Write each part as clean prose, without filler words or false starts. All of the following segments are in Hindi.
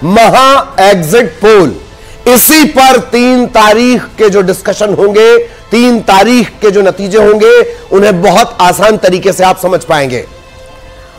महा एग्जिट पोल, इसी पर 3 तारीख के जो डिस्कशन होंगे, 3 तारीख के जो नतीजे होंगे, उन्हें बहुत आसान तरीके से आप समझ पाएंगे।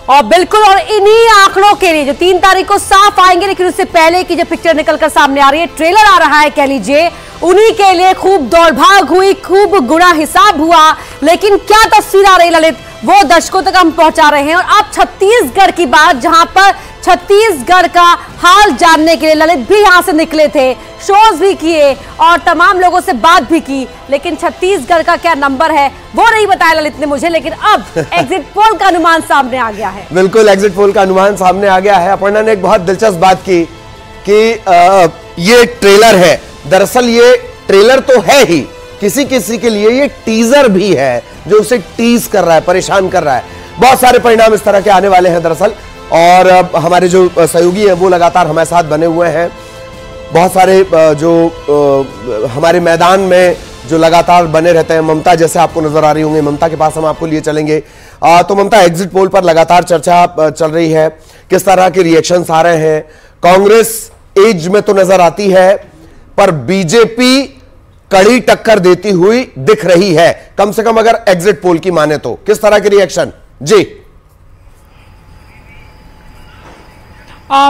और बिल्कुल, और इन्हीं आंकड़ों के लिए जो 3 तारीख को साफ आएंगे, लेकिन उससे पहले की जो पिक्चर निकलकर सामने आ रही है, ट्रेलर आ रहा है कह लीजिए, उन्हीं के लिए खूब दौड़भाग हुई, खूब गुणा हिसाब हुआ, लेकिन क्या तस्वीर आ रही ललित, वो दर्शकों तक हम पहुंचा रहे हैं। और अब छत्तीसगढ़ की बात, जहां पर छत्तीसगढ़ का हाल जानने के लिए ललित भी यहां से निकले थे, शोज भी किए और तमाम लोगों से बात भी की, लेकिन छत्तीसगढ़ का क्या नंबर है वो नहीं बताया ललित ने मुझे, लेकिन अब एग्जिट पोल का अनुमान सामने आ गया है। बिल्कुल, एग्जिट पोल का अनुमान सामने आ गया है। अपर्णा ने एक बहुत दिलचस्प बात की कि ये ट्रेलर है। दरअसल ये ट्रेलर तो है ही, किसी किसी के लिए ये टीजर भी है जो उसे टीज कर रहा है, परेशान कर रहा है। बहुत सारे परिणाम इस तरह के आने वाले हैं दरअसल, और हमारे जो सहयोगी हैं वो लगातार हमारे साथ बने हुए हैं। बहुत सारे जो हमारे मैदान में जो लगातार बने रहते हैं, ममता जैसे आपको नजर आ रही होंगी, ममता के पास हम आपको लिए चलेंगे। तो ममता, एग्जिट पोल पर लगातार चर्चा चल रही है, किस तरह के रिएक्शंस आ रहे हैं? कांग्रेस एज में तो नजर आती है, पर बीजेपी कड़ी टक्कर देती हुई दिख रही है, कम से कम अगर एग्जिट पोल की माने तो। किस तरह के रिएक्शन? जी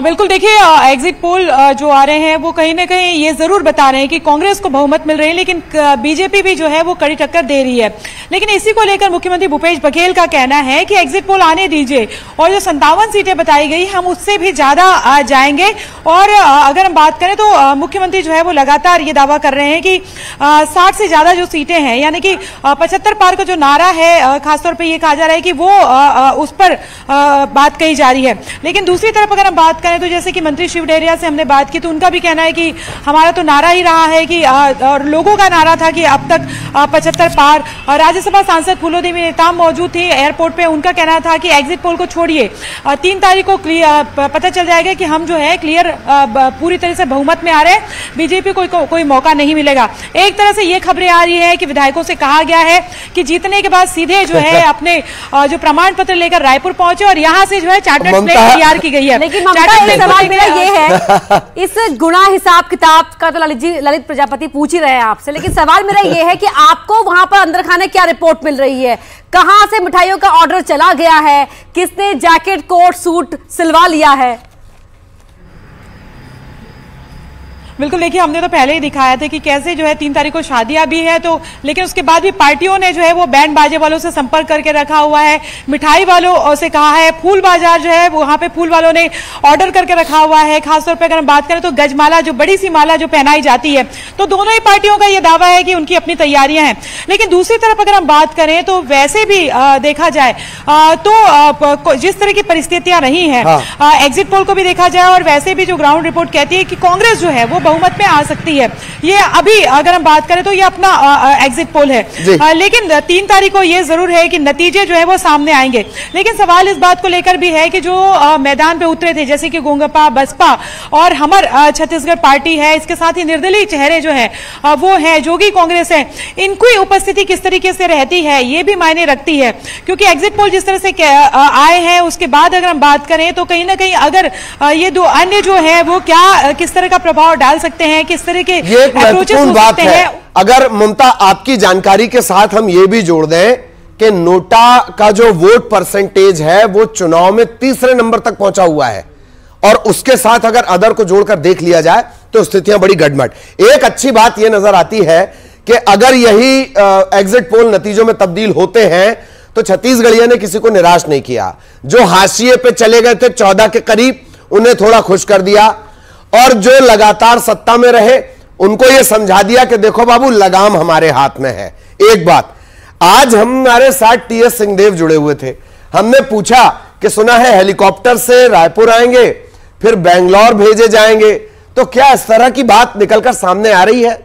बिल्कुल, देखिए एग्जिट पोल जो आ रहे हैं वो कहीं ना कहीं ये जरूर बता रहे हैं कि कांग्रेस को बहुमत मिल रही है, लेकिन बीजेपी भी जो है वो कड़ी टक्कर दे रही है। लेकिन इसी को लेकर मुख्यमंत्री भूपेश बघेल का कहना है कि एग्जिट पोल आने दीजिए, और जो 57 सीटें बताई गई हम उससे भी ज्यादा जाएंगे। और अगर हम बात करें तो मुख्यमंत्री जो है वो लगातार ये दावा कर रहे हैं कि 60 से ज्यादा जो सीटें हैं, यानी कि 75 पार का जो नारा है, खासतौर पर यह कहा जा रहा है कि वो उस पर बात कही जा रही है। लेकिन दूसरी तरफ अगर हम बात करें तो जैसे कि मंत्री शिव डेरिया से हमने बात की, तो उनका भी कहना है कि हमारा तो नारा ही रहा है कि और लोगों का नारा था कि अब तक 75 पार। राज्यसभा सांसद फूलोदेवी नेताम मौजूद थी एयरपोर्ट पे, उनका कहना था कि एग्जिट पोल को छोड़िए, 3 तारीख को पता चल जाएगा कि हम जो है क्लियर पूरी तरह से बहुमत में आ रहे हैं, बीजेपी को कोई मौका नहीं मिलेगा। एक तरह से ये खबरें आ रही है कि विधायकों से कहा गया है कि जीतने के बाद सीधे जो है अपने जो प्रमाण पत्र लेकर रायपुर पहुंचे, और यहां से जो है चार्टर्ड प्लेन तैयार की गई है। लेकिन सवाल मेरा ये है, इस गुणा हिसाब किताब का तो ललित प्रजापति पूछ ही रहे हैं आपसे, लेकिन सवाल मेरा ये है कि आपको वहां पर अंदर खाने क्या रिपोर्ट मिल रही है? कहां से मिठाइयों का ऑर्डर चला गया है? किसने जैकेट कोट सूट सिलवा लिया है? बिल्कुल, देखिए हमने तो पहले ही दिखाया था कि कैसे जो है 3 तारीख को शादियां भी है, तो लेकिन उसके बाद भी पार्टियों ने जो है वो बैंड बाजे वालों से संपर्क करके रखा हुआ है, मिठाई वालों से कहा है, फूल बाजार जो है वहां पे फूल वालों ने ऑर्डर करके रखा हुआ है। खासतौर पर अगर हम बात करें तो गजमाला, जो बड़ी सी माला जो पहनाई जाती है, तो दोनों ही पार्टियों का ये दावा है कि उनकी अपनी तैयारियां हैं। लेकिन दूसरी तरफ अगर हम बात करें तो वैसे भी देखा जाए तो जिस तरह की परिस्थितियां रही है, एग्जिट पोल को भी देखा जाए और वैसे भी जो ग्राउंड रिपोर्ट कहती है कि कांग्रेस जो है वो बहुमत में आ सकती है। ये अभी अगर हम बात करें तो ये अपना एग्जिट पोल है, लेकिन 3 तारीख को ये जरूर है कि नतीजे जो है वो सामने आएंगे। लेकिन सवाल इस बात को लेकर भी है कि जो मैदान पे उतरे थे, जैसे कि गोंगपा, बसपा और हमर छत्तीसगढ़ पार्टी है, इसके साथ ही निर्दलीय चेहरे जो है वो है, जोगी कांग्रेस है, इनकी उपस्थिति किस तरीके से रहती है ये भी मायने रखती है। क्योंकि एग्जिट पोल जिस तरह से आए हैं उसके बाद अगर हम बात करें तो कहीं ना कहीं अगर ये दो अन्य जो है वो क्या किस तरह का प्रभाव डाल सकते हैं, किस तरह के अप्रोचेस हो सकते हैं। अगर ममता आपकी जानकारी के साथ हम ये भी जोड़ दें कि नोटा का जो वोट परसेंटेज है वो चुनाव में 3रे नंबर तक पहुंचा हुआ है, और उसके साथ अगर अदर को जोड़कर देख लिया जाए तो स्थितियां बड़ी गड़बड़। एक अच्छी बात यह नजर आती है कि अगर यही एग्जिट पोल नतीजों में तब्दील होते हैं तो छत्तीसगढ़ियों ने किसी को निराश नहीं किया। जो हाशिए पे चले गए थे 14 के करीब, उन्हें थोड़ा खुश कर दिया, और जो लगातार सत्ता में रहे उनको यह समझा दिया कि देखो बाबू, लगाम हमारे हाथ में है। एक बात, आज हमारे साथ टीएस सिंहदेव जुड़े हुए थे, हमने पूछा कि सुना है हेलीकॉप्टर से रायपुर आएंगे फिर बेंगलोर भेजे जाएंगे, तो क्या इस तरह की बात निकलकर सामने आ रही है?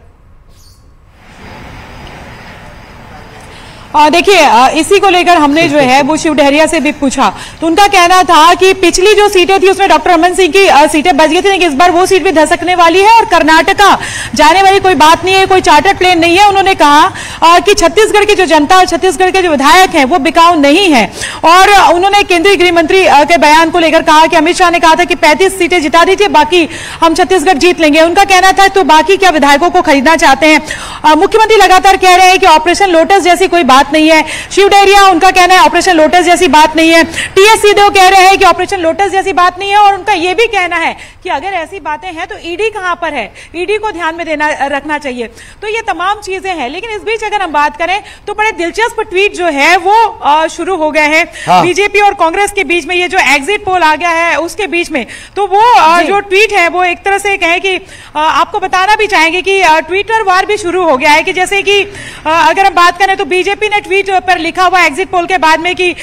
देखिए, इसी को लेकर हमने जो है वो शिव डहरिया से भी पूछा, तो उनका कहना था कि पिछली जो सीटें थी उसमें डॉक्टर रमन सिंह की सीटें बच गई थी, लेकिन इस बार वो सीट भी धसकने वाली है और कर्नाटका जाने वाली कोई बात नहीं है, कोई चार्टर्ड प्लेन नहीं है। उन्होंने कहा कि छत्तीसगढ़ की जो जनता और छत्तीसगढ़ के जो विधायक हैं वो बिकाऊ नहीं है। और उन्होंने केंद्रीय गृह मंत्री के बयान को लेकर कहा कि अमित शाह ने कहा था कि 35 सीटें जिता दीजिए, बाकी हम छत्तीसगढ़ जीत लेंगे। उनका कहना था तो बाकी क्या विधायकों को खरीदना चाहते हैं। मुख्यमंत्री लगातार कह रहे हैं कि ऑपरेशन लोटस जैसी कोई बात नहीं है। शिव डहरिया उनका कहना है ऑपरेशन लोटस जैसी बात नहीं है। टीएस सिंहदेव कह रहे हैं कि ऑपरेशन लोटस जैसी बात नहीं है, और उनका यह भी कहना है कि अगर ऐसी बातें हैं तो ईडी कहां पर है, ईडी को ध्यान में रखना चाहिए। तो ये तमाम चीजें हैं, लेकिन इस बीच अगर हम बात करें तो बड़े दिलचस्प ट्वीट जो है वो शुरू हो गए हैं। हाँ। बीजेपी और कांग्रेस के बीच में ये जो एग्जिट पोल आ गया है उसके बीच में, तो वो जो ट्वीट है वो एक तरह से कहें कि आपको बताना भी चाहेंगे कि ट्विटर वार भी शुरू हो गया है। कि जैसे कि अगर हम बात करें तो बीजेपी ने ट्वीट पर लिखा हुआ एग्जिट पोल के बाद में कि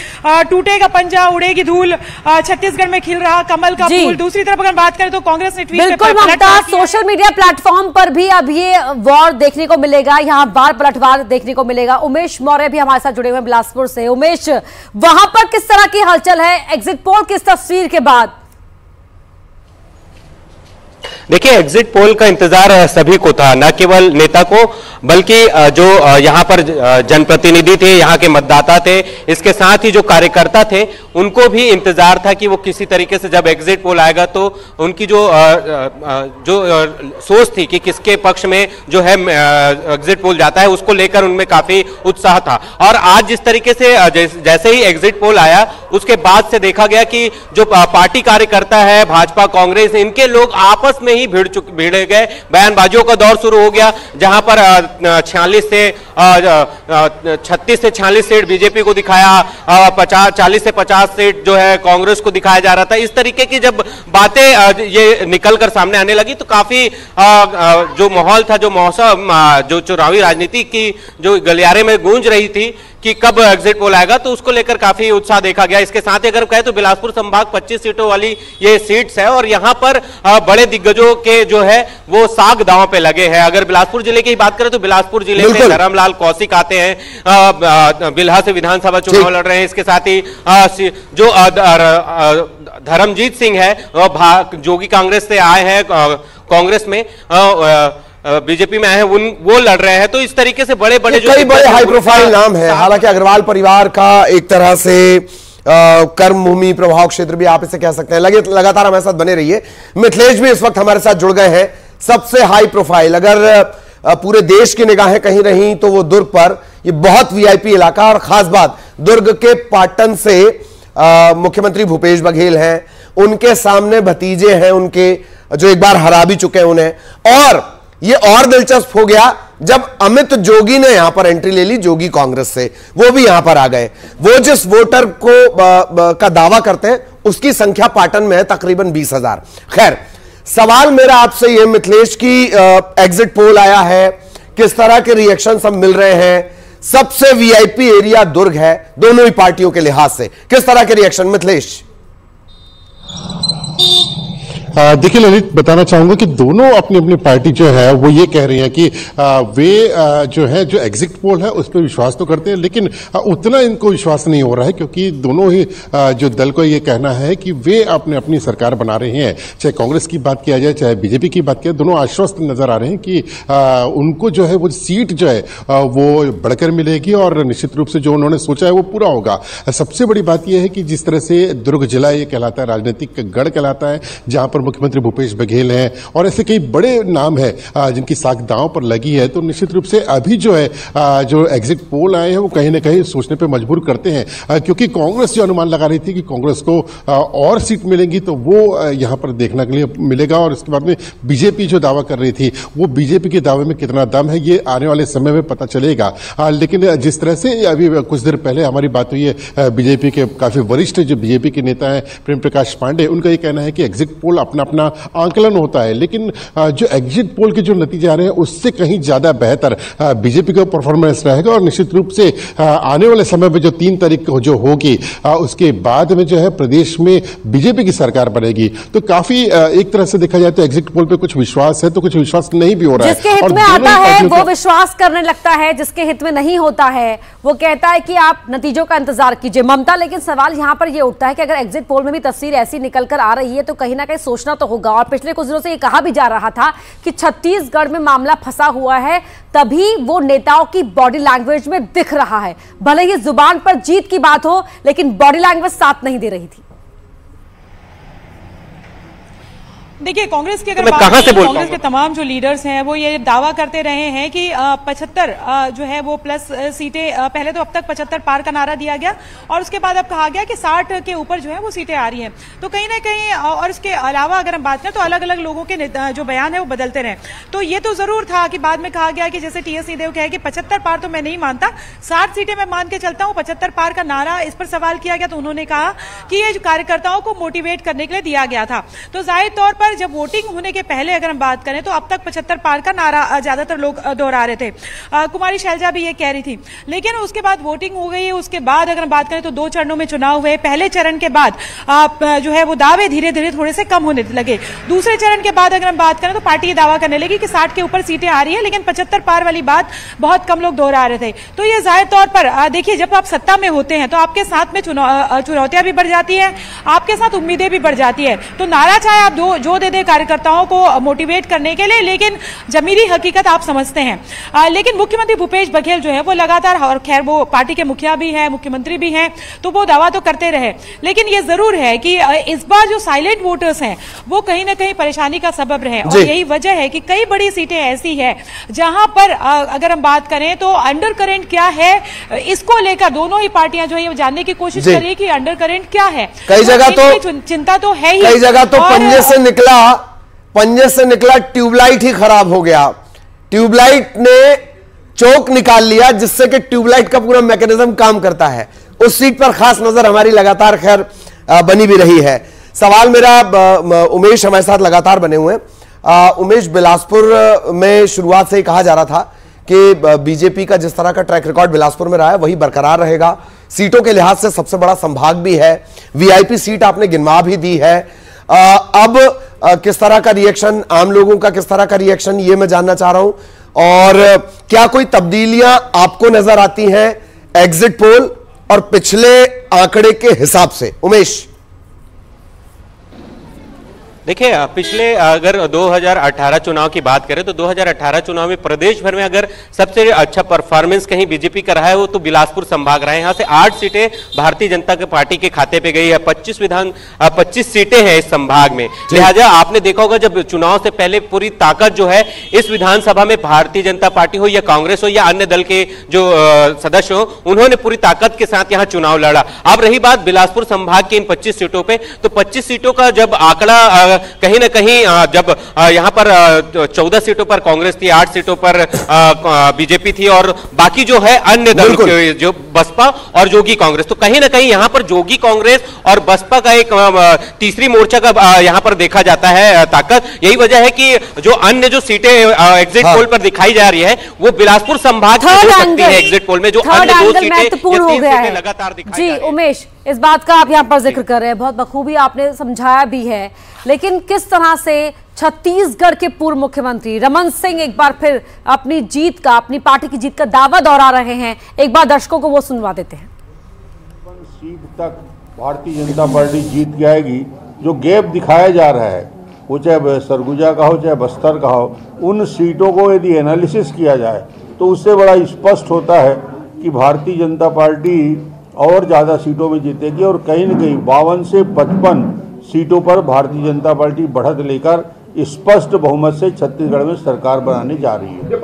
टूटेगा पंजा उड़ेगी धूल, छत्तीसगढ़ में खिल रहा कमल का फूल। दूसरी तरफ अगर बात करें तो कांग्रेस ने ट्वीट बिल्कुल ममता, सोशल मीडिया प्लेटफॉर्म पर भी अब ये वॉर देखने को मिलेगा, यहाँ बार पलटवार देखने को मिलेगा। उमेश मौर्य भी हमारे साथ जुड़े हुए हैं बिलासपुर से। उमेश, वहां पर किस तरह की हलचल है एग्जिट पोल किस तस्वीर के बाद? देखिए, एग्जिट पोल का इंतजार सभी को था, न केवल नेता को बल्कि जो यहाँ पर जनप्रतिनिधि थे, यहाँ के मतदाता थे, इसके साथ ही जो कार्यकर्ता थे उनको भी इंतजार था कि वो किसी तरीके से जब एग्जिट पोल आएगा तो उनकी जो सोच थी कि किसके पक्ष में जो है एग्जिट पोल जाता है उसको लेकर उनमें काफी उत्साह था। और आज जिस तरीके से जैसे ही एग्जिट पोल आया उसके बाद से देखा गया कि जो पार्टी कार्यकर्ता है भाजपा कांग्रेस, इनके लोग आपस में ही भिड़ गए। बयानबाजियों का दौर शुरू हो गया, जहां पर 36 से 46 सीट बीजेपी को दिखाया, 40 से 50 सीट जो है कांग्रेस को दिखाया जा रहा था। इस तरीके की जब बातें ये निकलकर सामने आने लगी तो काफी जो माहौल था, जो मौसम, जो चुनावी राजनीति की जो गलियारे में गूंज रही थी कि कब एग्जिट पोल आएगा, तो उसको लेकर काफी उत्साह देखा गया। इसके साथ ही अगर कहें तो बिलासपुर संभाग 25 सीटों वाली ये सीट्स है और यहां पर बड़े दिग्गजों के जो है वो साग दांव पे लगे हैं। अगर बिलासपुर जिले की बात करें तो बिलासपुर जिले में धर्मलाल कौशिक आते हैं, बिल्हा से विधानसभा चुनाव लड़ रहे हैं। इसके साथ ही जो धर्मजीत सिंह है जोगी कांग्रेस से आए हैं, कांग्रेस में बीजेपी में आए हैं, वो लड़ रहे हैं। तो इस तरीके से बड़े बड़े जो कई बड़े हाई प्रोफाइल नाम है। हालांकि अग्रवाल परिवार का एक तरह से कर्म भूमि प्रभाव क्षेत्र भी आप इसे कह सकते हैं। लगातार हमारे साथ बने रहिए। मिथिलेश भी इस वक्त हमारे साथ जुड़ गए हैं। सबसे हाई प्रोफाइल अगर पूरे देश की निगाहें कहीं रही तो वो दुर्ग पर, ये बहुत वीआईपी इलाका, और खास बात दुर्ग के पाटन से मुख्यमंत्री भूपेश बघेल हैं, उनके सामने भतीजे हैं उनके जो एक बार हरा भी चुके हैं उन्हें। और ये और दिलचस्प हो गया जब अमित जोगी ने यहां पर एंट्री ले ली, जोगी कांग्रेस से, वो भी यहां पर आ गए। वो जिस वोटर को का दावा करते हैं उसकी संख्या पाटन में है तकरीबन 20,000। खैर, सवाल मेरा आपसे ये मिथिलेश की एग्जिट पोल आया है, किस तरह के रिएक्शन सब मिल रहे हैं? सबसे वीआईपी एरिया दुर्ग है दोनों ही पार्टियों के लिहाज से, किस तरह के रिएक्शन मिथिलेश? देखिए ललित, बताना चाहूंगा कि दोनों अपनी अपनी पार्टी जो है वो ये कह रही है कि वे जो है जो एग्जिट पोल है उस पर विश्वास तो करते हैं, लेकिन उतना इनको विश्वास नहीं हो रहा है, क्योंकि दोनों ही जो दल को ये कहना है कि वे अपने अपनी सरकार बना रहे हैं। चाहे कांग्रेस की बात किया जाए चाहे बीजेपी की बात किया, दोनों आश्वस्त नजर आ रहे हैं कि उनको जो है वो सीट जो है वो बढ़कर मिलेगी और निश्चित रूप से जो उन्होंने सोचा है वो पूरा होगा। सबसे बड़ी बात यह है कि जिस तरह से दुर्ग जिला ये कहलाता है, राजनीतिक गढ़ कहलाता है, जहां पर मुख्यमंत्री भूपेश बघेल हैं और ऐसे कई बड़े नाम हैं जिनकी साख दांव पर लगी है, तो निश्चित रूप से अभी जो है जो एग्जिट पोल आए हैं वो कहीं ना कहीं सोचने पे मजबूर करते हैं, क्योंकि कांग्रेस जो अनुमान लगा रही थी कि कांग्रेस को और सीट मिलेंगी तो वो यहां पर देखने के लिए मिलेगा, और इसके बाद में बीजेपी जो दावा कर रही थी वो बीजेपी के दावे में कितना दम है ये आने वाले समय में पता चलेगा। लेकिन जिस तरह से अभी कुछ देर पहले हमारी बात हुई है बीजेपी के काफी वरिष्ठ जो बीजेपी के नेता हैं प्रेम प्रकाश पांडे, उनका ये कहना है कि एग्जिट पोल अपने अपना अपना आंकलन होता है, लेकिन जो एग्जिट पोल के जो नतीजे आ रहे हैं उससे कहीं ज्यादा बेहतर बीजेपी का परफॉर्मेंस रहेगा। और निश्चित रूप से आने वाले समय में जो 3 तारीख को जो होगी उसके बाद में जो है प्रदेश में बीजेपी की सरकार बनेगी। तो काफी एक तरह से देखा जाए तो एग्जिट पोल पे कुछ विश्वास है तो कुछ विश्वास नहीं भी हो रहा है। जिसके हित में आता है वो विश्वास करने लगता है, जिसके हित में नहीं होता है वो कहता है कि आप नतीजों का इंतजार कीजिए ममता। लेकिन सवाल यहां पर ये उठता है कि अगर एग्जिट पोल में भी तस्वीर ऐसी निकल कर आ रही है तो कहीं ना कहीं सोचना तो होगा। और पिछले कुछ दिनों से ये कहा भी जा रहा था कि छत्तीसगढ़ में मामला फंसा हुआ है, तभी वो नेताओं की बॉडी लैंग्वेज में दिख रहा है। भले ही जुबान पर जीत की बात हो लेकिन बॉडी लैंग्वेज साथ नहीं दे रही थी। देखिए कांग्रेस की अगर बात करें, कांग्रेस के तमाम जो लीडर्स हैं वो ये दावा करते रहे हैं कि 75 जो है वो प्लस सीटें, पहले तो अब तक 75 पार का नारा दिया गया और उसके बाद अब कहा गया कि 60 के ऊपर जो है वो सीटें आ रही हैं। तो कहीं ना कहीं और इसके अलावा अगर हम बात करें तो अलग अलग लोगों के जो बयान है वो बदलते रहे। तो ये तो जरूर था कि बाद में कहा गया कि जैसे टीएस सिंहदेव कहे कि 75 पार तो मैं नहीं मानता, 60 सीटें मैं मान के चलता हूं, 75 पार का नारा। इस पर सवाल किया गया तो उन्होंने कहा कि ये कार्यकर्ताओं को मोटिवेट करने के लिए दिया गया था। तो जाहिर तौर पर जब वोटिंग होने के पहले अगर हम बात करें तो अब तक 75 पार का नारा ज्यादातर लोग दोहरा रहे थे। कुमारी शैलजा भी ये कह रही थी। लेकिन उसके बाद वोटिंग हो गई, उसके बाद अगर हम बात करें तो 2 चरणों में चुनाव हुए। पहले चरण के बाद जो है वो दावे धीरे धीरे थोड़े से कम होने लगे। दूसरे चरण के बाद अगर हम बात करें तो पार्टी ये दावा करने लगी कि 60 के ऊपर सीटें आ रही है, लेकिन 75 पार वाली बात बहुत कम लोग दोहरा रहे थे। तो ये जाहिर तौर पर देखिए जब आप सत्ता में होते हैं तो आपके साथ में चुनौतियां भी बढ़ जाती है, आपके साथ उम्मीदें भी बढ़ जाती है। तो नारा चाहे आप जो दे कार्यकर्ताओं को मोटिवेट करने के लिए, लेकिन जमीरी हकीकत आप समझते हैं। लेकिन मुख्यमंत्री भूपेश बघेल जो है वो लगातार, और खैर वो पार्टी के मुखिया भी हैं, मुख्यमंत्री भी हैं, तो वो दावा तो करते रहे। लेकिन ये जरूर है कि इस बार जो साइलेंट वोटर्स हैं वो कहीं ना कहीं परेशानी का सबब रहे। और यही वजह है कि कई बड़ी सीटें ऐसी है जहां पर अगर हम बात करें तो अंडर करंट क्या है, इसको लेकर दोनों ही पार्टियां जो है जानने की कोशिश कर रही है कि अंडर करंट क्या है। कई जगह तो चिंता तो है ही, कई जगह तो पंजे से निकला ट्यूबलाइट ही खराब हो गया। ट्यूबलाइट ने चोक निकाल लिया जिससे कि ट्यूबलाइट का पूरा मैकेनिज्म काम करता है। उस सीट पर खास नजर हमारी लगातार खैर बनी भी रही है। सवाल मेरा, उमेश हमारे साथ लगातार बने हुए हैं। उमेश, बिलासपुर में शुरुआत से ही कहा जा रहा था कि बीजेपी का जिस तरह का ट्रैक रिकॉर्ड बिलासपुर में रहा है वही बरकरार रहेगा। सीटों के लिहाज से सबसे बड़ा संभाग भी है, वीआईपी सीट आपने गिनवा भी दी है। अब किस तरह का रिएक्शन, आम लोगों का किस तरह का रिएक्शन, ये मैं जानना चाह रहा हूं। और क्या कोई तब्दीलियां आपको नजर आती हैं एग्जिट पोल और पिछले आंकड़े के हिसाब से? उमेश, देखिए पिछले अगर 2018 चुनाव की बात करें तो 2018 चुनाव में प्रदेश भर में अगर सबसे अच्छा परफॉर्मेंस कहीं बीजेपी का रहा है वो तो बिलासपुर संभाग रहा है। यहां से 8 सीटें भारतीय जनता पार्टी के खाते पे गई है। 25 सीटें हैं इस संभाग में। लिहाजा आपने देखा होगा जब चुनाव से पहले पूरी ताकत जो है इस विधानसभा में भारतीय जनता पार्टी हो या कांग्रेस हो या अन्य दल के जो सदस्य हो, उन्होंने पूरी ताकत के साथ यहां चुनाव लड़ा। अब रही बात बिलासपुर संभाग की इन 25 सीटों पे, तो 25 सीटों का जब आंकड़ा कहीं ना कहीं जब यहां पर 14 सीटों पर कांग्रेस थी, 8 सीटों पर बीजेपी थी और बाकी जो है अन्य दल जो बसपा और जोगी कांग्रेस, तो कहीं ना कहीं यहां पर जोगी कांग्रेस और बसपा का एक तीसरी मोर्चा का यहां पर देखा जाता है ताकत। यही वजह है कि जो अन्य जो सीटें एग्जिट पोल पर दिखाई जा रही है वो बिलासपुर संभाग की हो सकती है एग्जिट पोल में, जो अन्य 2 सीटें लगातार दिखाई जा रही है। उमेश, इस बात का आप यहां पर जिक्र कर रहे हैं, बहुत बखूबी आपने समझाया भी है। लेकिन किस तरह से छत्तीसगढ़ के पूर्व मुख्यमंत्री रमन सिंह एक बार फिर अपनी जीत का, अपनी पार्टी की जीत का दावा दोहरा रहे हैं, एक बार दर्शकों को वो सुनवा देते हैं। सीट तक भारतीय जनता पार्टी जीत जाएगी। जो गैप दिखाया जा रहा है वो चाहे सरगुजा का हो चाहे बस्तर का हो, उन सीटों को यदि एनालिसिस किया जाए तो उससे बड़ा स्पष्ट होता है कि भारतीय जनता पार्टी और ज़्यादा सीटों में जीतेगी और कहीं न कहीं 52 से 55 सीटों पर भारतीय जनता पार्टी बढ़त लेकर स्पष्ट बहुमत से छत्तीसगढ़ में सरकार बनाने जा रही है।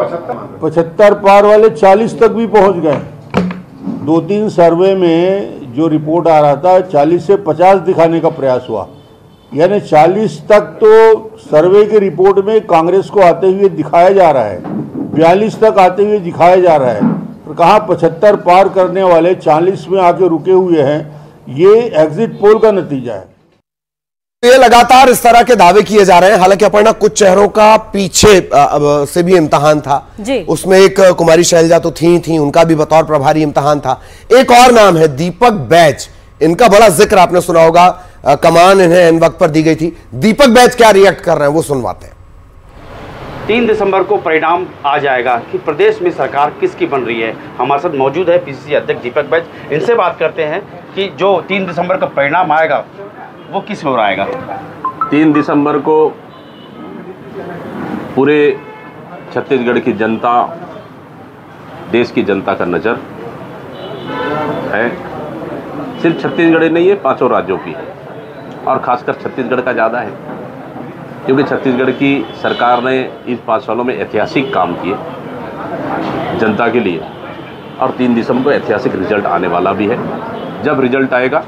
75 पार वाले 40 तक भी पहुंच गए। 2-3 सर्वे में जो रिपोर्ट आ रहा था 40 से 50 दिखाने का प्रयास हुआ, यानी 40 तक तो सर्वे की रिपोर्ट में कांग्रेस को आते हुए दिखाया जा रहा है, 42 तक आते हुए दिखाया जा रहा है। तो कहाँ 75 पार करने वाले 40 में आके रुके हुए हैं, ये एग्जिट पोल का नतीजा है। ये लगातार इस तरह के दावे किए जा रहे हैं। हालांकि अपर्णा, कुछ चेहरों का पीछे से भी इम्तिहान था जी। उसमें एक कुमारी शैलजा तो थी, उनका भी बतौर प्रभारी इम्तिहान था। एक और नाम है दीपक बैज, इनका बड़ा जिक्र आपने सुना होगा, कमान इन्हें एन वक्त पर दी गई थी। दीपक बैज क्या रिएक्ट कर रहे हैं वो सुनवाते हैं। 3 दिसंबर को परिणाम आ जाएगा कि प्रदेश में सरकार किसकी बन रही है। हमारे साथ मौजूद है पीसीसी अध्यक्ष दीपक बैज, इनसे बात करते हैं कि जो 3 दिसंबर का परिणाम आएगा वो किस ओर आएगा। 3 दिसंबर को पूरे छत्तीसगढ़ की जनता, देश की जनता का नज़र है, सिर्फ छत्तीसगढ़ नहीं है, 5 राज्यों की है, और खासकर छत्तीसगढ़ का ज़्यादा है, क्योंकि छत्तीसगढ़ की सरकार ने इस 5 सालों में ऐतिहासिक काम किए जनता के लिए, और 3 दिसंबर को ऐतिहासिक रिजल्ट आने वाला भी है। जब रिजल्ट आएगा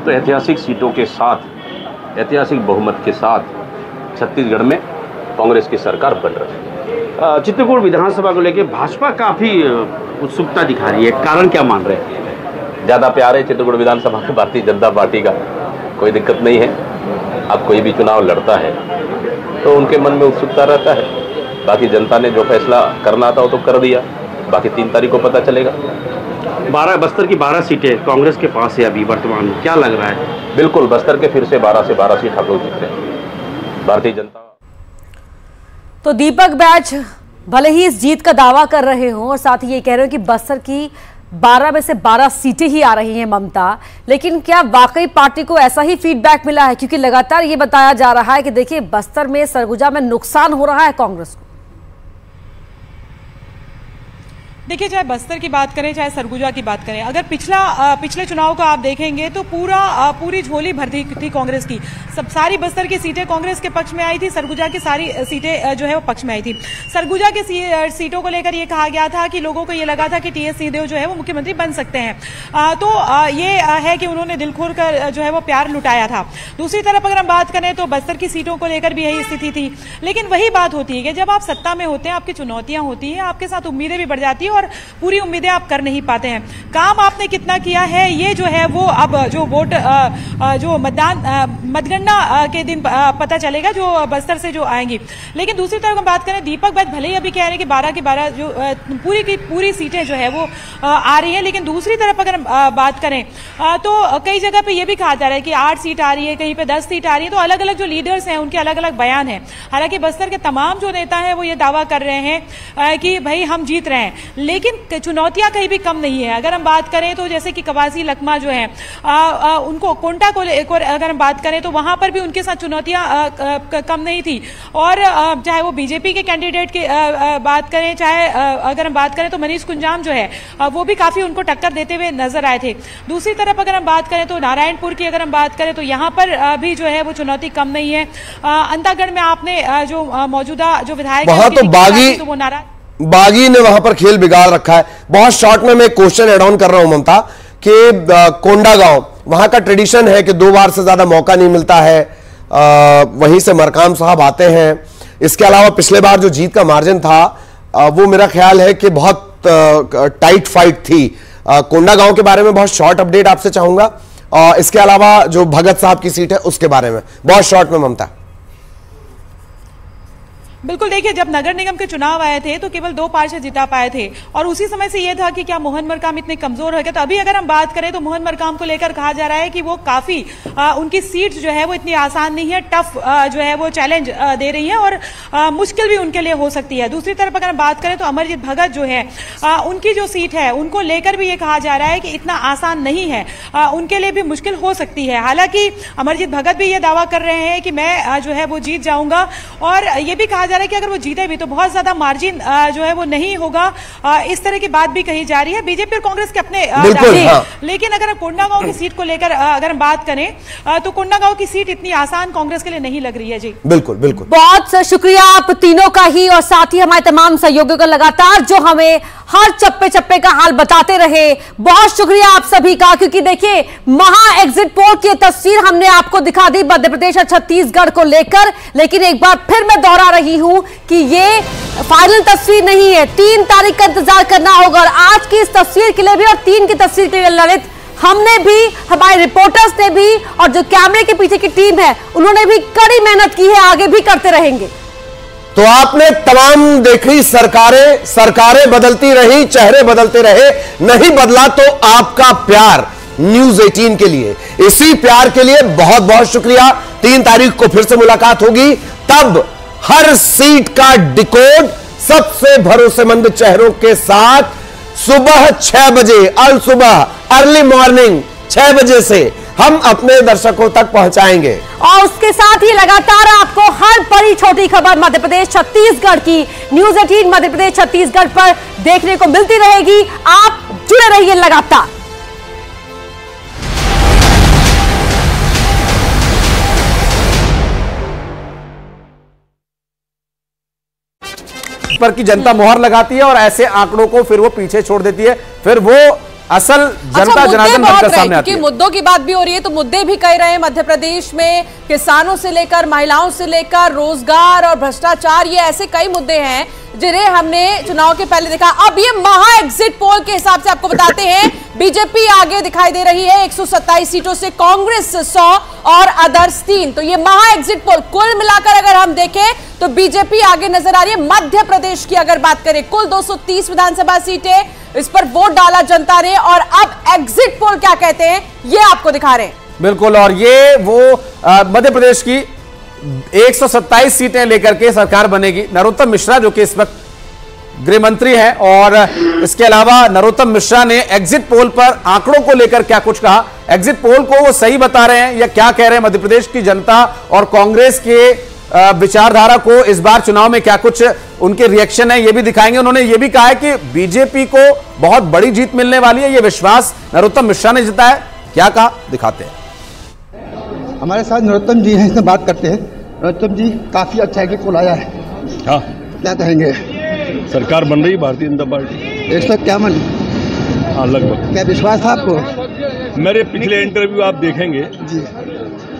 तो ऐतिहासिक सीटों के साथ, ऐतिहासिक बहुमत के साथ छत्तीसगढ़ में कांग्रेस की सरकार बन रही है। चित्रकूट विधानसभा को लेकर भाजपा काफ़ी उत्सुकता दिखा रही है, कारण क्या मान रहे हैं? ज़्यादा प्यार है चित्रकूट विधानसभा की भारतीय जनता पार्टी का, कोई दिक्कत नहीं है। अब कोई भी चुनाव लड़ता है तो उनके मन में उत्सुकता रहता है। बाकी जनता ने जो फैसला करना था वो तो कर दिया, बाकी 3 तारीख को पता चलेगा। 12 बस्तर की 12 सीटें कांग्रेस के पास है अभी वर्तमान में, क्या लग रहा है? बिल्कुल, बस्तर के फिर से 12 से 12 सीट हम लोग जीत रहे हैं, भारतीय जनता। तो दीपक बैज भले ही इस जीत का दावा कर रहे हों और साथ ही ये कह रहे हो कि बस्तर की 12 में से 12 सीटें ही आ रही हैं ममता, लेकिन क्या वाकई पार्टी को ऐसा ही फीडबैक मिला है? क्योंकि लगातार ये बताया जा रहा है कि देखिए बस्तर में, सरगुजा में नुकसान हो रहा है कांग्रेस को। देखिए, चाहे बस्तर की बात करें चाहे सरगुजा की बात करें, अगर पिछले चुनाव को आप देखेंगे तो पूरी झोली भरती थी कांग्रेस की। सारी बस्तर की सीटें कांग्रेस के पक्ष में आई थी, सरगुजा की सारी सीटें जो है वो पक्ष में आई थी। सरगुजा की सीटों को लेकर ये कहा गया था कि लोगों को ये लगा था कि टीएस सिंहदेव जो है वो मुख्यमंत्री बन सकते हैं। तो ये है कि उन्होंने दिल खोल कर जो है वो प्यार लुटाया था। दूसरी तरफ अगर हम बात करें तो बस्तर की सीटों को लेकर भी यही स्थिति थी। लेकिन वही बात होती है कि जब आप सत्ता में होते हैं, आपकी चुनौतियां होती हैं, आपके साथ उम्मीदें भी बढ़ जाती है और पूरी उम्मीदें आप कर नहीं पाते हैं। काम आपने कितना किया है ये जो है वो अब जो वोट जो मतगणना के दिन पता चलेगा, जो बस्तर से जो आएंगी। लेकिन दूसरी तरफ हम बात करें, दीपक बैज भले ही अभी कह रहे हैं कि 12 की 12 जो पूरी की पूरी सीटें जो है वो आ रही हैं, लेकिन दूसरी तरफ अगर बात करें तो कई जगह पे ये भी कहा जा रहा है कि 8 सीट आ रही है, कहीं पे 10 सीट आ रही है। तो अलग अलग जो लीडर्स हैं उनके अलग अलग बयान हैं। हालांकि बस्तर के तमाम जो नेता हैं वो ये दावा कर रहे हैं कि भाई हम जीत रहे हैं, लेकिन चुनौतियां कहीं भी कम नहीं है। अगर हम बात करें तो जैसे कि कवासी लखमा जो है उनको कोंटा को अगर हम बात करें तो वहां पर भी उनके साथ चुनौतियां कम नहीं थी। और चाहे वो बीजेपी के कैंडिडेट की बात करें, चाहे अगर हम बात करें तो मनीष कुंजाम जो है वो भी काफी उनको टक्कर देते हुए नजर आए थे। दूसरी तरफ अगर हम बात करें तो नारायणपुर की अगर हम बात करें तो यहाँ पर भी जो है वो चुनौती कम नहीं है। अंतागढ़ में आपने जो मौजूदा जो विधायक बागी ने वहां पर खेल बिगाड़ रखा है। बहुत शॉर्ट में मैं क्वेश्चन एड ऑन कर रहा हूं ममता कि कोंडागांव, वहां का ट्रेडिशन है कि 2 बार से ज्यादा मौका नहीं मिलता है, वहीं से मरकाम साहब आते हैं। इसके अलावा पिछले बार जो जीत का मार्जिन था वो मेरा ख्याल है कि बहुत टाइट फाइट थी। कोंडागांव के बारे में बहुत शॉर्ट अपडेट आपसे चाहूंगा, और इसके अलावा जो भगत साहब की सीट है उसके बारे में बहुत शॉर्ट में ममता। बिल्कुल, देखिए जब नगर निगम के चुनाव आए थे तो केवल 2 पार्षद जिता पाए थे और उसी समय से ये था कि क्या मोहन मरकाम इतने कमजोर हो गए। तो अभी अगर हम बात करें तो मोहन मरकाम को लेकर कहा जा रहा है कि वो काफी उनकी सीट जो है वो इतनी आसान नहीं है, टफ जो है वो चैलेंज दे रही है और मुश्किल भी उनके लिए हो सकती है। दूसरी तरफ अगर हम बात करें तो अमरजीत भगत जो है उनकी जो सीट है उनको लेकर भी ये कहा जा रहा है कि इतना आसान नहीं है, उनके लिए भी मुश्किल हो सकती है। हालांकि अमरजीत भगत भी ये दावा कर रहे हैं कि मैं जो है वो जीत जाऊंगा और ये भी कहा जा रहा है कि अगर वो जीते भी तो बहुत ज्यादा मार्जिन जो है वो नहीं होगा। इस तरह की बात भी कही जा रही है। बीजेपी और कांग्रेस के अपने लेकिन अगर कोंडागांव की सीट को लेकर अगर हम बात करें तो कोंडागांव की सीट इतनी आसान कांग्रेस के लिए नहीं लग रही है। जी बिल्कुल बिल्कुल, बहुत शुक्रिया आप तीनों का ही और साथ ही हमारे तमाम सहयोगियों का लगातार जो हमें हर चप्पे चप्पे का हाल बताते रहे। बहुत शुक्रिया आप सभी का, क्योंकि देखिए महा एग्जिट पोल की तस्वीर हमने आपको दिखा दी मध्य प्रदेश और छत्तीसगढ़ को लेकर, लेकिन एक बार फिर मैं दोहरा रही हूं कि ये फाइनल तस्वीर नहीं है। 3 तारीख का इंतजार करना होगा और आज की इस तस्वीर के लिए भी और 3 की तस्वीर के लिए ललित हमने भी, हमारे रिपोर्टर्स ने भी, और जो कैमरे के पीछे की टीम है उन्होंने भी कड़ी मेहनत की है, आगे भी करते रहेंगे। तो आपने तमाम देखी सरकारें बदलती रही, चेहरे बदलते रहे, नहीं बदला तो आपका प्यार न्यूज 18 के लिए। इसी प्यार के लिए बहुत बहुत शुक्रिया। 3 तारीख को फिर से मुलाकात होगी, तब हर सीट का डिकोड सबसे भरोसेमंद चेहरों के साथ सुबह 6 बजे, अल सुबह, अर्ली मॉर्निंग 6 बजे से हम अपने दर्शकों तक पहुंचाएंगे। और उसके साथ ही लगातार आपको हर बड़ी छोटी खबर मध्य प्रदेश छत्तीसगढ़ की न्यूज 18 मध्य प्रदेश छत्तीसगढ़ पर देखने को मिलती रहेगी। आप जुड़े रहिए लगातार। पर की जनता मोहर लगाती है और ऐसे आंकड़ों को फिर वो पीछे छोड़ देती है, फिर वो असल जनता जनार्दन बनकर सामने आती है। मुद्दों की बात भी हो रही है, तो मुद्दे भी कह रहे हैं मध्य प्रदेश में, किसानों से लेकर महिलाओं से लेकर रोजगार और भ्रष्टाचार, ये ऐसे कई मुद्दे हैं जिन्हें हमने चुनाव के पहले देखा। अब ये महा एग्जिट पोल के हिसाब से आपको बताते हैं, बीजेपी आगे दिखाई दे रही है 127 सीटों से, कांग्रेस 100 और अदर्स 3। तो ये महा एग्जिट पोल कुल मिलाकर अगर हम देखें तो बीजेपी आगे नजर आ रही है। मध्य प्रदेश की अगर बात करें, कुल 230 विधानसभा सीटें, इस पर वोट डाला जनता ने, और अब एग्जिट पोल क्या कहते हैं ये आपको दिखा रहे हैं। बिल्कुल, और ये वो मध्य प्रदेश की 127 सीटें लेकर के सरकार बनेगी। नरोत्तम मिश्रा जो कि इस वक्त गृह मंत्री हैं, और इसके अलावा नरोत्तम मिश्रा ने एग्जिट पोल पर आंकड़ों को लेकर क्या कुछ कहा, एग्जिट पोल को वो सही बता रहे हैं या क्या कह रहे हैं मध्य प्रदेश की जनता, और कांग्रेस के विचारधारा को इस बार चुनाव में क्या कुछ उनके रिएक्शन है ये भी दिखाएंगे। उन्होंने ये भी कहा है कि बीजेपी को बहुत बड़ी जीत मिलने वाली है, ये विश्वास नरोत्तम मिश्रा ने जताया। क्या कहा, दिखाते हैं। हमारे साथ नरोत्तम जी हैं, इसमें बात करते हैं। नरोत्तम जी, काफी अच्छा एग्जिट पोल आया है, हाँ क्या कहेंगे? सरकार बन रही भारतीय जनता पार्टी 151, हाँ लगभग। क्या विश्वास था आपको? मेरे पिछले इंटरव्यू आप देखेंगे जी,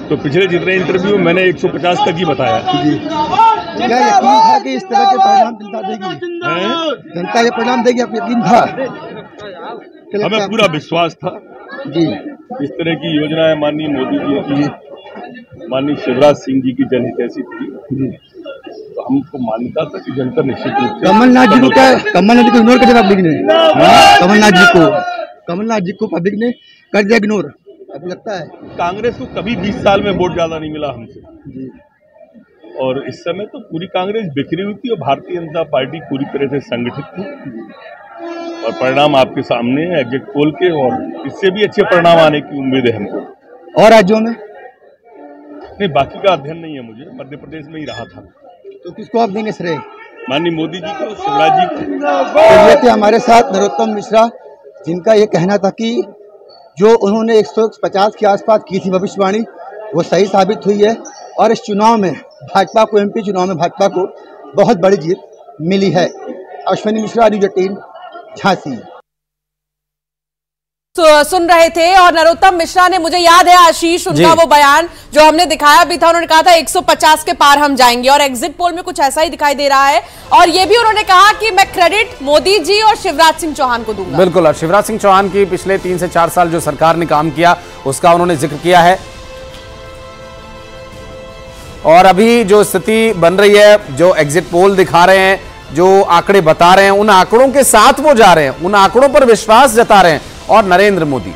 तो पिछले जितने इंटरव्यू मैंने 150 तक ही बताया जी। क्या यकीन था कि इस तरह के परिणाम जनता देगी? जनता ये परिणाम देगी, आपको यकीन था? हमें पूरा विश्वास था जी। इस तरह की योजनाएं माननीय मोदी जी की, माननीय शिवराज सिंह जी की जनहितैषी थी जी, तो हमको मान्यता था कि जनता निश्चित रूप से। कमलनाथ जी को क्या, कमलनाथ जी को इग्नोर कर दिया पब्लिक ने? कमलनाथ जी को पब्लिक ने कर दिया इग्नोर, अब लगता है। कांग्रेस को कभी 20 साल में वोट ज्यादा नहीं मिला हमसे जी, और इस समय तो पूरी कांग्रेस बिखरी हुई थी और भारतीय जनता पार्टी पूरी तरह से संगठित थी, और परिणाम आपके सामने है एग्जिट पोल के, और इससे भी अच्छे परिणाम आने की उम्मीद है हमको। और राज्यों में नहीं, बाकी का अध्ययन नहीं है मुझे, मध्य प्रदेश में ही रहा था। तो किसको आप देंगे श्रेय? माननीय मोदी जी को, शिवराज जी को। तो ये थे हमारे साथ नरोत्तम मिश्रा, जिनका ये कहना था कि जो उन्होंने 150 के आसपास की थी भविष्यवाणी, वो सही साबित हुई है, और इस चुनाव में भाजपा को, एमपी चुनाव में भाजपा को बहुत बड़ी जीत मिली है। अश्विनी मिश्रा, न्यूज 18, झांसी। तो सुन रहे थे, और नरोत्तम मिश्रा ने, मुझे याद है आशीष, उनका वो बयान जो हमने दिखाया भी था, उन्होंने कहा था 150 के पार हम जाएंगे, और एग्जिट पोल में कुछ ऐसा ही दिखाई दे रहा है। और ये भी उन्होंने कहा कि मैं क्रेडिट मोदी जी और शिवराज सिंह चौहान को दूंगा। बिल्कुल, और शिवराज सिंह चौहान की पिछले 3 से 4 साल जो सरकार ने काम किया उसका उन्होंने जिक्र किया है। और अभी जो स्थिति बन रही है, जो एग्जिट पोल दिखा रहे हैं, जो आंकड़े बता रहे हैं, उन आंकड़ों के साथ वो जा रहे हैं, उन आंकड़ों पर विश्वास जता रहे हैं। और नरेंद्र मोदी,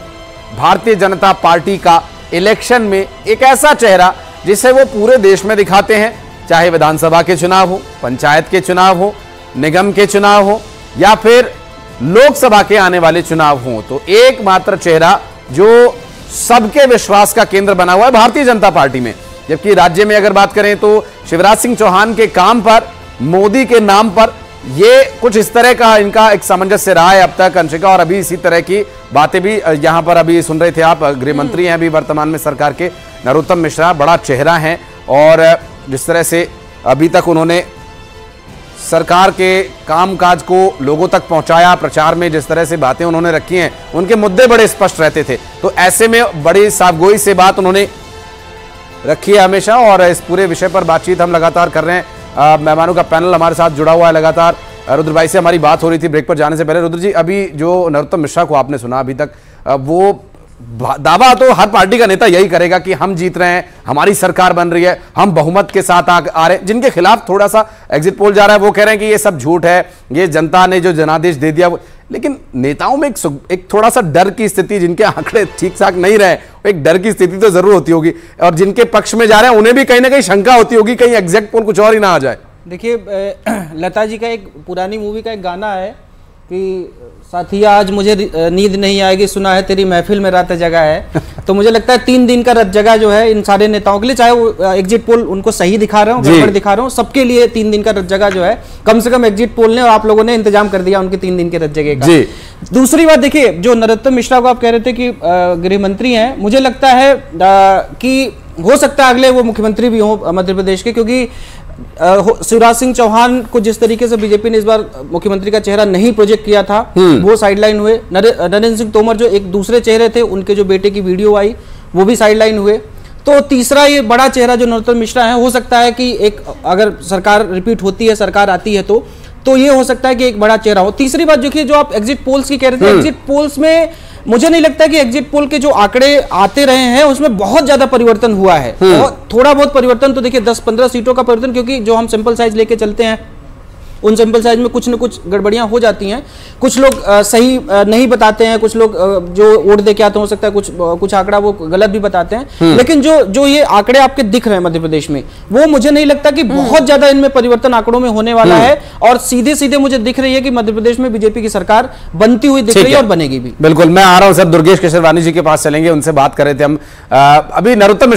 भारतीय जनता पार्टी का इलेक्शन में एक ऐसा चेहरा जिसे वो पूरे देश में दिखाते हैं, चाहे विधानसभा के चुनाव हो, पंचायत के चुनाव हो, निगम के चुनाव हो, या फिर लोकसभा के आने वाले चुनाव हो। तो एकमात्र चेहरा जो सबके विश्वास का केंद्र बना हुआ है भारतीय जनता पार्टी में। जबकि राज्य में अगर बात करें तो शिवराज सिंह चौहान के काम पर, मोदी के नाम पर, ये कुछ इस तरह का इनका एक सामंजस्य रहा है अब तक, अंशिका। और अभी इसी तरह की बातें भी यहां पर अभी सुन रहे थे आप, गृह मंत्री हैं अभी वर्तमान में सरकार के, नरोत्तम मिश्रा बड़ा चेहरा हैं, और जिस तरह से अभी तक उन्होंने सरकार के कामकाज को लोगों तक पहुंचाया, प्रचार में जिस तरह से बातें उन्होंने रखी हैं, उनके मुद्दे बड़े स्पष्ट रहते थे। तो ऐसे में बड़ी साफगोई से बात उन्होंने रखी है हमेशा, और इस पूरे विषय पर बातचीत हम लगातार कर रहे हैं। मेहमानों का पैनल हमारे साथ जुड़ा हुआ है लगातार। रुद्र भाई से हमारी बात हो रही थी ब्रेक पर जाने से पहले। रुद्र जी, अभी जो नरोत्तम मिश्रा को आपने सुना अभी तक, वो दावा तो हर पार्टी का नेता यही करेगा कि हम जीत रहे हैं, हमारी सरकार बन रही है, हम बहुमत के साथ आ रहे हैं। जिनके खिलाफ थोड़ा सा एग्जिट पोल जा रहा है वो कह रहे हैं कि ये सब झूठ है, ये जनता ने जो जनादेश दे दिया। लेकिन नेताओं में एक थोड़ा सा डर की स्थिति, जिनके आंकड़े ठीक ठाक नहीं रहे, एक डर की स्थिति तो जरूर होती होगी, और जिनके पक्ष में जा रहे हैं उन्हें भी कहीं ना कहीं शंका होती होगी कहीं एग्जैक्ट पोल कुछ और ही ना आ जाए। देखिए, लता जी का एक पुरानी मूवी का एक गाना है कि साथिया आज मुझे नींद नहीं आएगी, सुना है तेरी महफिल में रात जगह है। तो मुझे लगता है 3 दिन का रात जगह जो है इन सारे नेताओं के लिए, चाहे वो एग्जिट पोल उनको सही दिखा रहे हो, गड़बड़ दिखा रहे हो, सबके लिए 3 दिन का रात जगह जो है कम से कम एग्जिट पोल ने और आप लोगों ने इंतजाम कर दिया उनके 3 दिन के रात जगह का। दूसरी बात देखिए, जो नरोत्तम मिश्रा को आप कह रहे थे कि गृह मंत्री हैं, मुझे लगता है कि हो सकता है अगले वो मुख्यमंत्री भी हो मध्य प्रदेश के, क्योंकि शिवराज सिंह चौहान को जिस तरीके से बीजेपी ने इस बार मुख्यमंत्री का चेहरा नहीं प्रोजेक्ट किया था वो साइडलाइन हुए। नरेंद्र सिंह तोमर जो एक दूसरे चेहरे थे, उनके जो बेटे की वीडियो आई वो भी साइडलाइन हुए। तो तीसरा ये बड़ा चेहरा जो नरोत्तम मिश्रा है, हो सकता है कि एक अगर सरकार रिपीट होती है, सरकार आती है तो ये हो सकता है कि एक बड़ा चेहरा हो। तीसरी बात देखिए, जो आप एग्जिट पोल्स की कह रहे थे, एग्जिट पोल्स में मुझे नहीं लगता कि एग्जिट पोल के जो आंकड़े आते रहे हैं उसमें बहुत ज्यादा परिवर्तन हुआ है। थोड़ा बहुत परिवर्तन तो देखिए 10-15 सीटों का परिवर्तन, क्योंकि जो हम सैंपल साइज लेके चलते हैं उन सैंपल साइज में कुछ न कुछ गड़बड़ियां हो जाती हैं। कुछ लोग सही नहीं बताते हैं, कुछ लोग जो वोट दे के आते हैं हो सकता है कुछ आंकड़ा वो गलत भी बताते हैं। लेकिन जो ये आंकड़े आपके दिख रहे हैं मध्य प्रदेश में, वो मुझे नहीं लगता कि बहुत ज्यादा इनमें परिवर्तन आंकड़ों में होने वाला है। और सीधे सीधे मुझे दिख रही है कि मध्य प्रदेश में बीजेपी की सरकार बनती हुई दिख रही है और बनेगी भी। बिल्कुल, मैं आ रहा हूं सर, दुर्गेश केशरवानी जी के पास चलेंगे, उनसे बात कर रहे थे हम। अभी नरोत्तम